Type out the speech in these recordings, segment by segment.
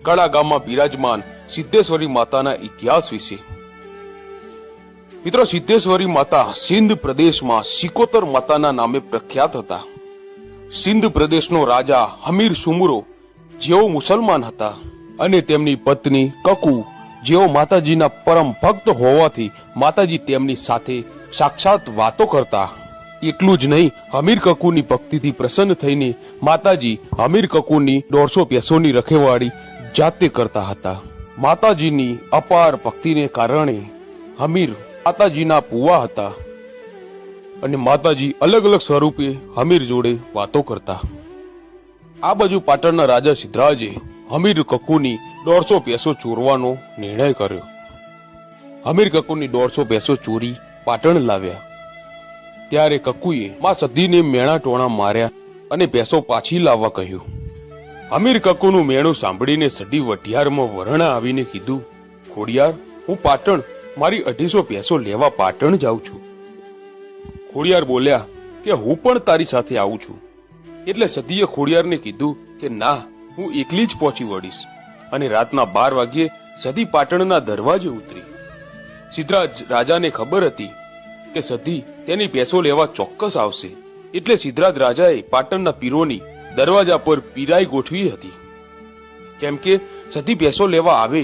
કડા ગામમાં બિરાજમાન સિદ્ધેશ્વરી માતાના ઇતિહાસ વિશે। મિત્રો, સિદ્ધેશ્વરી માતા સિંધ પ્રદેશમાં સિકોતર માતાના નામે પ્રખ્યાત હતા। સિંધ પ્રદેશનો રાજા હમીર સુમરો જેઓ મુસલમાન હતા અને તેમની પત્ની કકુ જેઓ માતાજીના પરમ ભક્ત હોવાથી માતાજી તેમની સાથે સાક્ષાત વાતો કરતા। એટલું જ નહીં, હમીર કકુની ભક્તિથી પ્રસન્ન થઈને માતાજી હમીર કકુની 150 ભેંસોની રખેવાળી જાતે કરતા હતા। માતાજીની અપાર ભક્તિને કારણે હમીર માતાજીના પુવા હતા અને માતાજી અલગ અલગ સ્વરૂપે હમીર જોડે વાતો કરતા। આ બાજુ પાટણના રાજા સિદ્ધરાજે હમીર કકુની 150 ભેંસો ચોરવાનો નિર્ણય કર્યો। હમીર કકુની 150 ભેંસો ચોરી પાટણ લાવ્યા ત્યારે કકુએ માં સધીને મેણા ટોણા માર્યા અને ભેંસો પાછી લાવવા કહ્યું। હમીર કકુનું મેણું સાંભળીને સધી વઢિયારમાં વરણા આવીને કીધું, ખોડિયાર, હું પાટણ મારી 250 ભેંસો લેવા પાટણ જાઉં છું। ખોડિયાર બોલ્યા કે હું પણ તારી સાથે આવું છું। એટલે સધીએ ખોડિયારને કીધું કે ના, હું એકલી જ પહોંચી વળીશ અને રાતના 12 વાગ્યે સધી પાટણના દરવાજે ઉતરી। સિદ્ધરાજ રાજાને ખબર હતી કે સધી તેની ભેંસો લેવા ચોક્કસ આવશે, એટલે સિદ્ધરાજ રાજાએ પાટણના પીરોની દરવાજા પર પીરાઈ ગોઠવી હતી, કેમ કે સધી ભેંસો લેવા આવે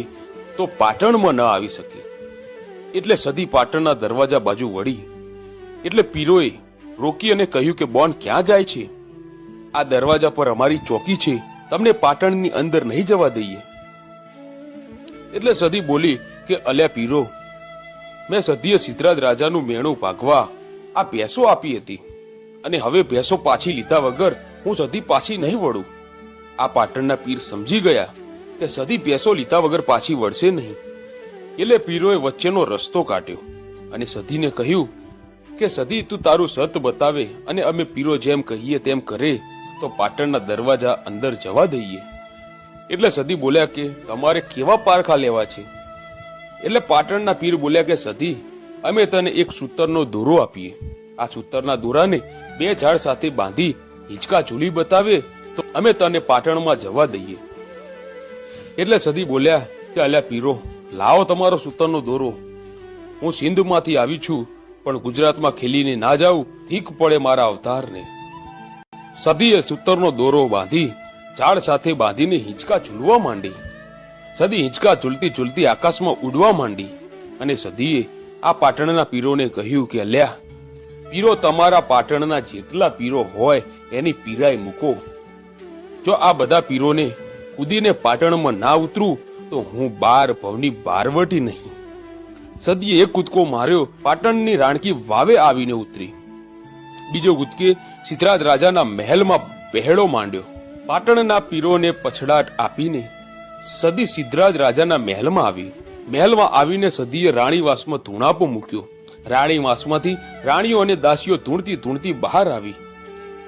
તો પાટણમાં ન આવી શકે। એટલે સધી પાટણના દરવાજા બાજુ વળી એટલે પીરોએ રોકી અને કહ્યું કે બોન ક્યાં જાય છે? આ દરવાજા પર અમારી ચોકી છે, તમને પાટણની અંદર નહીં જવા દઈએ। એટલે સધી બોલી કે અલ્યા પીરો, મેં સધીએ સિદ્ધરાજ રાજાનું મેણું ભાગવા આ ભેંસો આપી હતી અને હવે ભેંસો પાછી લીધા વગર હું સધી પાછી નહીં વળું। આ પાટણના પીર સમજી ગયા કે સધી ભેંસો લીધા વગર પાછી વળશે નહીં। એટલે પીરોએ વચ્ચેનો રસ્તો કાઢ્યો અને સધીને કહ્યું કે સધી, તું તારું સત બતાવે અને અમે પીરો જેમ કહીએ તેમ કરે તો પાટણના દરવાજા અંદર જવા દઈએ। એટલે સધી બોલ્યા કે તમારે કેવા પારખા લેવા છે? એટલે પાટણના પીર બોલ્યા કે સધી, અમે તને એક સૂતરનો દોરો આપીએ, આ સૂતરના દોરાને 2 ઝાડ સાથે બાંધી હિંચકા ઝૂલી બતાવે તો અમે તને પાટણમાં જવા દઈએ। એટલે સધી બોલ્યા કે અલ્યા પીરો, લાવો તમારો સૂતરનો દોરો, હું સિંધમાંથી આવી છું પણ ગુજરાતમાં ખેલીને ના જાઉં, ઠીક પડે મારા અવતારને। સધીએ સૂતરનો દોરો બાંધી ઝાડ સાથે બાંધીને હિંચકા ઝૂલવા માંડી। સધી હિંચકા ઝૂલતી ઝૂલતી આકાશમાં ઉડવા માંડી અને સધીએ આ પાટણના પીરોને કહ્યું કે અલ્યા પીરો, તમારા પાટણના જેટલા પીરો હોય એની પીરાઈ મૂકો। જો આ બધા પીરોને કૂદીને પાટણમાં ના ઉતરું તો હું 12 ભવની બારવટી નહીં। સદીએ એક કૂદકો માર્યો, પાટણની રાણકી વાવે આવીને ઉતરી। બીજો કૂદકે સિદ્ધરાજ રાજાના મહેલમાં પહેળો માંડ્યો। પાટણના પીરોને પછડાટ આપીને સદી સિદ્ધરાજ રાજાના મહેલમાં આવી। મહેલમાં આવીને સદીએ રાણીવાસમાં ધૂણાપો મૂક્યો। રાણીવાસમાંથી રાણીઓ અને દાસીઓ ધૂણતી ધૂણતી બહાર આવી।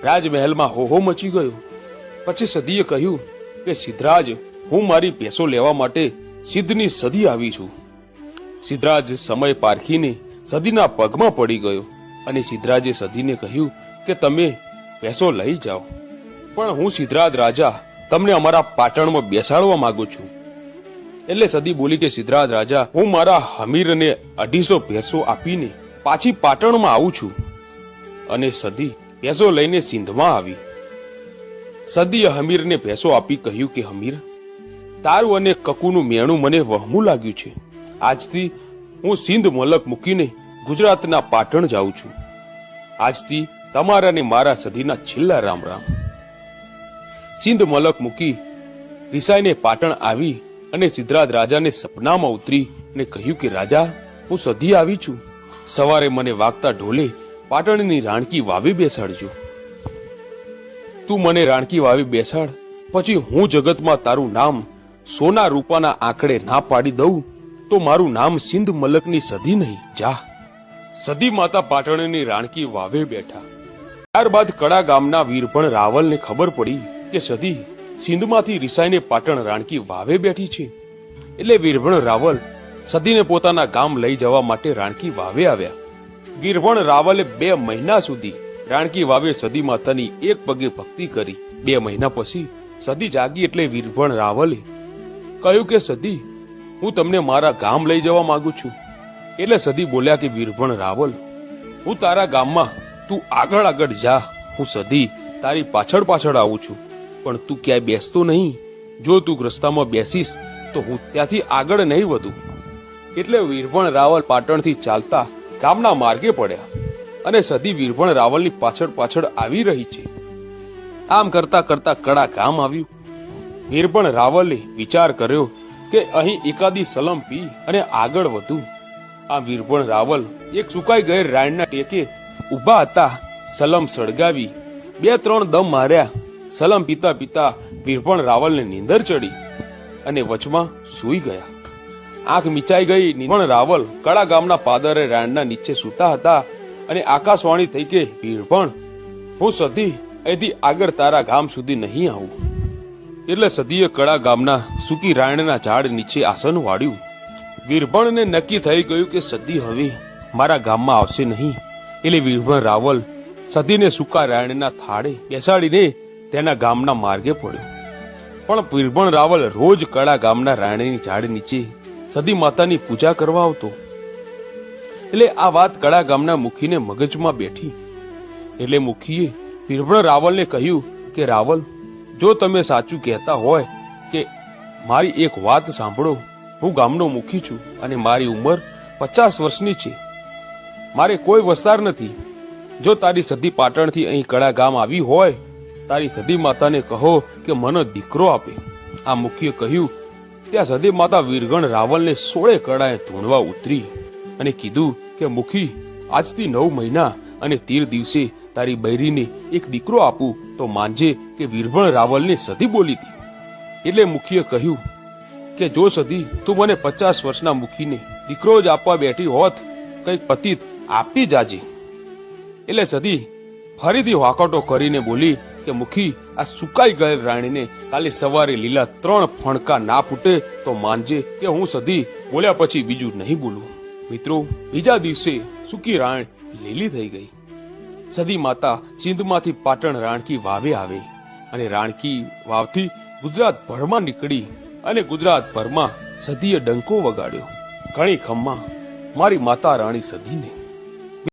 રાજમહેલમાં હોહો મચી ગયો। પછી સદીએ કહ્યું કે સિદ્ધરાજ, હું મારી ભેંસો લેવા માટે સિદ્ધની સદી આવી છું। સિદ્ધરાજ સમય પારખીને સદીના પગમાં પડી ગયો અને સિદ્ધરાજે સદીને કહ્યું કે તમે ભેંસો લઈ જાઓ, પણ હું સિદ્ધરાજ રાજા તમને અમારા પાટણમાં બેસાડવા માંગુ છું। એટલે સદી બોલી કે સિદ્ધરાજ રાજા, હું મારા હમીરને 250 ભેંસો આપીને પાછી પાટણમાં આવું છું। અને સદી ભેંસો લઈને સિંધમાં આવી। સદીએ હમીરને ભેંસો આપી કહ્યું કે હમીર, તારું અને કકુનું મેણું મને વહમું લાગ્યું છે। આજથી હું સિંધ મલક મૂકીને ગુજરાતના પાટણ જાઉં છું। આજથી તમારા ને મારા સદીના છેલ્લા રામ રામ। સિંધ મલક મૂકી રિસાઈને પાટણ આવી અને સિદ્ધરાજ રાજાને સપનામાં ઉતરી અને કહ્યું કે રાજા, હું સધી આવી છું, સવારે મને વાગતા ઢોલે પાટણની રાણકી વાવે બેસાડજો। તું મને રાણકી વાવે બેસાડ, પછી હું જગતમાં તારું નામ સોના રૂપાના આંકડે ના પાડી દઉં તો મારું નામ સિંધ મલકની સધી નહીં, જા। સધી માતા પાટણની રાણકી વાવે બેઠા। ત્યારબાદ કડા ગામના વીરભણ રાવલને ખબર પડી કે સધી સિંધમાંથી રિસાઈને પાટણ રાણકી વાવે બેઠી છે। એટલે વીરભણ રાવલ સધીને પોતાના ગામ લઈ જવા માટે રાણકી વાવે આવ્યા। વીરભણ રાવલે 2 મહિના સુધી રાણકી વાવે સધી માતાની એક પગે ભક્તિ કરી। 2 મહિના પછી સધી જાગી એટલે વીરભણ રાવલે કહ્યું કે સદી, હું તમને મારા ગામ લઈ જવા માંગુ છું. એટલે સદી બોલ્યા કે વીરભણ રાવલ, હું તારા ગામમાં, તું આગળ આગળ જા, હું સદી તારી પાછળ પાછળ આવું છું, પણ તું ક્યાંય બેસતો નહીં. જો તું રસ્તામાં બેસીશ તો હું ત્યાંથી આગળ નહીં વધું. એટલે વીરભણ રાવલ પાટણથી ચાલતા ગામના માર્ગે પડ્યા અને સદી વીરભણ રાવલની પાછળ પાછળ આવી રહી છે. આમ કરતા કરતા કડા ગામ આવ્યું. વીરભણ રાવલે વિચાર કર્યો કે અહીં એકાદી સલમ પી અને આગળ વધુ. આ વીરભણ રાવલ એક સુકાઈ ગયેલ રાયણના ટેકે ઉભા હતા. સલમ સળગાવી 2-3 દમ માર્યા. સલમ પીતા પીતા વીરભણ રાવલને નીંદર ચડી અને વચમાં સૂઈ ગયા. આંખ મીચાઈ ગઈ. વીરભણ રાવલ કડા ગામના પાદરે રાયણના નીચે સૂતા હતા અને આકાશવાણી થઈ કે વીરભણ, હું સદી અહીંથી આગળ તારા ગામ સુધી નહીં આવું. એટલે સદીએ કડા ગામના સૂકી રાયણના ઝાડ નીચે આસન વાળ્યું. વીરભણને નક્કી થઈ ગયું કે સદી હવે મારા ગામમાં આવશે નહીં. એટલે વીરભણ રાવલ સદીને સૂકા રાયણના થાળે બેસાડીને તેના ગામના માર્ગે પડ્યો. પણ વીરભણ રાવલ રોજ કડા ગામના રાયણની ઝાડ નીચે સદી માતાની પૂજા કરવા આવતો. એટલે આ વાત કડા ગામના મુખીને મગજમાં બેઠી. એટલે મુખીએ વીરભણ રાવલને કહ્યું કે રાવલ, જો તમે સાચું કહેતા હોય કે મારી એક વાત સાંભળો. હું ગામનો મુખી છું અને મારી ઉંમર 50 વર્ષની છે. મારે કોઈ વસ્તાર નથી. જો તારી સદી પાટણથી અહીં કડા ગામ આવી હોય, તારી સદી માતાને કહો કે મને દીકરો આપે. આ મુખીએ કહ્યું. ત્યાં સદી માતા વીરભણ રાવલને 16 કડાએ ધૂણવા ઉતરી અને કીધું કે મુખી, આજથી 9 મહિના અને 13 દિવસે તારી બૈરીને એક દીકરો આપું તો માનજે કે વીરભણ રાવલને સદી બોલી હતી. એટલે મુખીએ કહ્યું કે જો સદી તું મને 50 વર્ષના મુખીને દીકરો જ આપવા બેઠી હોત, કંઈક પતિત આપતી જાજે. એટલે સદી ફરીથી વાકોટો કરીને બોલી કે મુખી, આ સુકાઈ ગયેલ રાણીને કાલે સવારે લીલા 3 ફણકા ના ફૂટે તો માનજે કે હું સદી બોલ્યા પછી બીજું નહીં બોલું. મિત્રો, બીજા દિવસે સૂકી રાણ લીલી થઈ ગઈ. સદી માતા સિંધમાંથી પાટણ રાણકી વાવે આવે અને રાણકી વાવથી ગુજરાત ભરમાં નીકળી અને ગુજરાત ભરમાં સદીએ ડંકો વગાડ્યો, ઘણી ખમ્મા મારી માતા રાણી સદીને.